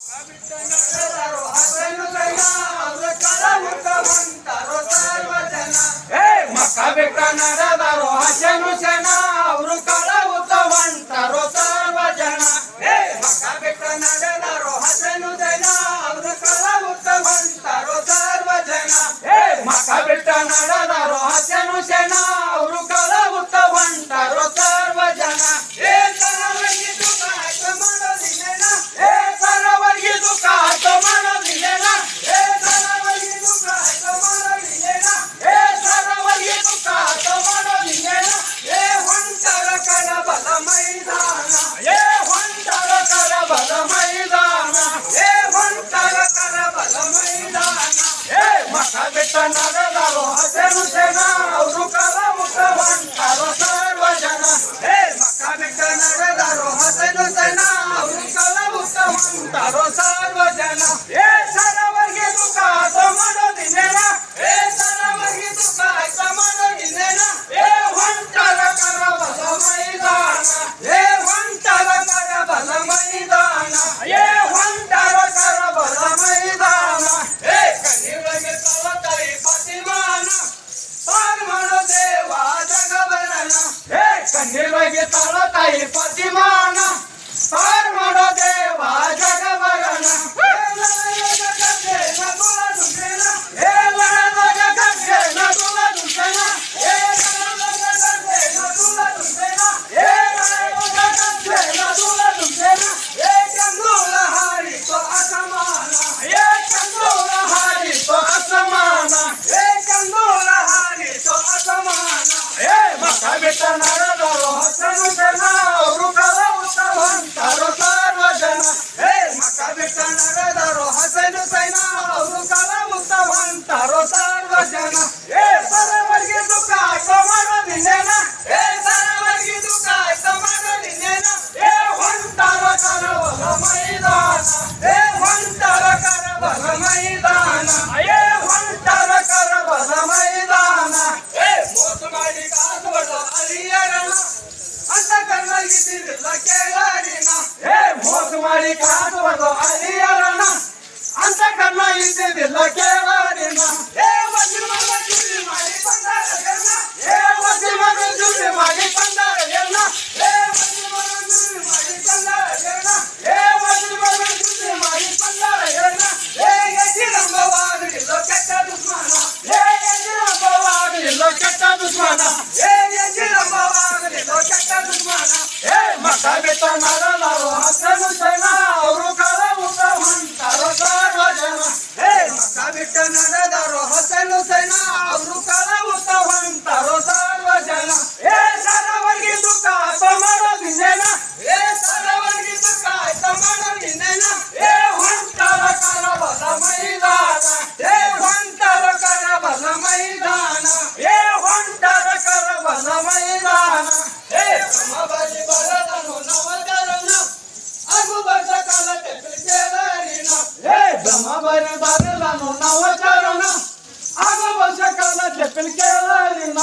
ಮಕ್ಕ ಬಿಟ್ಟ ನಡೆದರು ಹಸನು ಸೆನ ಅವರು ಕಳವುತ್ತವಂತರು ಸರ್ವ ಜನ. ಮಕ್ಕ ಬಿಟ್ಟ ನಡೆದರು ಹಸನು ಸೆನ ಅವರು ಕಳವುತ್ತವಂತರು ಸರ್ವ ಜನ. ಮಕ್ಕ ಬಿಟ್ಟ ನಡೆದರು ಹಸನು ಸೆನ ಅವರು ಕಳವುತ್ತವಂತರು ಸರ್ವ ಜನ. ನಡೆದರು ಹಸನು ಸೆನ ಅವರು ಕಳವುತ್ತವಂತರು ಸರ್ವ ಜನ. ಮಕ್ಕ ಬಿಟ್ಟ ನಡೆದರು ಹಸನು ಸೆನ ಅವರು ಕಳವುತ್ತವಂತರು ಸರ್ವ ಜನ. ಸರ್ವರಿಗೆ ದುಃಖ ಆಯ್ತು ಮಾಡೋದಿನ್ನೇನ, ಸರ್ವರಿಗೆ ದುಃಖ ಆಯ್ತು ಮಾಡೋದಿನ್ನೇನ. ಹೊಂಟರ ಕರಬಲ ಮೈದಾನ, ಹೊಂಟರ ಕರಬಲ ಮೈದಾನ, ಹೊಂಟರ ಕರಬಲ ಮೈದಾನ. ಕಣ್ಣಿಗೆ ತಲತಾಯಿ ಪ್ರತಿಮಾನ ಪಾರ್ ಮಾಡೋ ದೇವ ಜಗವರನ. ಕಣ್ಣಿಗೆ ತಲತಾಯಿ ಪ್ರತಿಮಾನ ಪಾರ್ ಮಾಡೋ ದೇವ ಜಗವರನ. ಮಕ್ಕ ಬಿಟ್ಟ ನಡೆದರು ಹಸನು ಸೆನ ಅವರು ಕಳವುತ್ತವಂತರು ಸರ್ವ ಜನ. ಮಕ್ಕ ಬಿಟ್ಟ ನಡೆದರು ಹಸನು ಸೆನ ಅವರು ಕಳವುತ್ತವಂತರು ಸರ್ವ ಜನ. ಸರ್ವರಿಗೆ ದುಃಖ ಆಯ್ತು ಮಾಡೋದಿನ್ನೇನ, ಸರ್ವರಿಗೆ ದುಃಖ ಆಯ್ತು ಮಾಡೋದಿನ್ನೇನ. ಹೊಂಟರ ಕರಬಲ ಮೈದಾನ, ಹೊಂಟರ ಕರಬಲ ಮೈದಾನ, ಹೊಂಟರ ಕರಬಲ ಮೈದಾನ. ಮೋಸ ಮಾಡಿ ಕಾಸು ಬಡೋ ಅರಿಯರನ ಅಂತ ಕಣ್ಣಾಗಿದ್ದಿಲ್ಲ ಕೇಳಾಡಿನ. ಮೋಸ ಮಾಡಿ ಕಾಸು ಬಡೋ ಅರಿಯರನ ಅಂತ ಕಣ್ಣಾಗಿದ್ದಿಲ್ಲ ಕೇಳಾಡಿನ. ವಸಿ ಮಗ ಚುರಿ ಮಾಡಿ ಬಂದಾರ ಎನ್ನ, ವಸಿ ಮಗ ಚುರಿ ಮಾಡಿ ಬಂದಾರ ಎನ್ನ, ವಸಿ ಮಗ ಚುರಿ ಮಾಡಿ ಬಂದಾರ ಎನ್ನ, ವಸಿ ಮಗ ಚುರಿ ಮಾಡಿ ಬಂದಾರ ಎನ್ನ. ಎಜಿರಂಬವಾಗಲಿಲ್ಲ ಕೆಟ್ಟ ದುಶ್ಮನ, ಎಜಿರಂಬವಾಗಲಿಲ್ಲ ಕೆಟ್ಟ ದುಶ್ಮನ, ಎಜಿರಂಬವಾಗಲಿಲ್ಲ ಕೆಟ್ಟ ದುಶ್ಮನ. ಮಕ್ಕ ಬಿಟ್ಟ ನಡೆದರು ಹಸನು ಸೆನ ಅವರು ಕಳವುತ್ತವಂತರು ಸರ್ವ ಜನ. ಮಕ್ಕ ಬಿಟ್ಟ ನಡೆದರು ಹಸನು ಸೆನ ಅವರು ಕಳವುತ್ತವಂತರು ಸರ್ವ ಜನ. ಸರ್ವರಿಗೆ ದುಃಖ ಆಯ್ತು ಮಾಡೋದಿನ್ನೇನ, ಸರ್ವರಿಗೆ ದುಃಖ ಆಯ್ತು ಮಾಡೋದಿನ್ನೇನ. ಹೊಂಟರ ಕರಬಲ ಮೈದಾನ, ಹೊಂಟರ ಕರಬಲ ಮೈದಾನ, ಹೊಂಟರ ಕರಬಲ ಮೈದಾನ. ಬ್ರಹ್ಮಬಲಿ ಬರದನು ನವಚರಣ ಆಗು ವರ್ಷ ಕಾಲ ಕೇಳರಿನ. ಬ್ರಹ್ಮಬಲಿ ಬರದನು ನವಚರಣ ಆಗು ವರ್ಷ ಕಾಲ ಕೇಳರಿನ.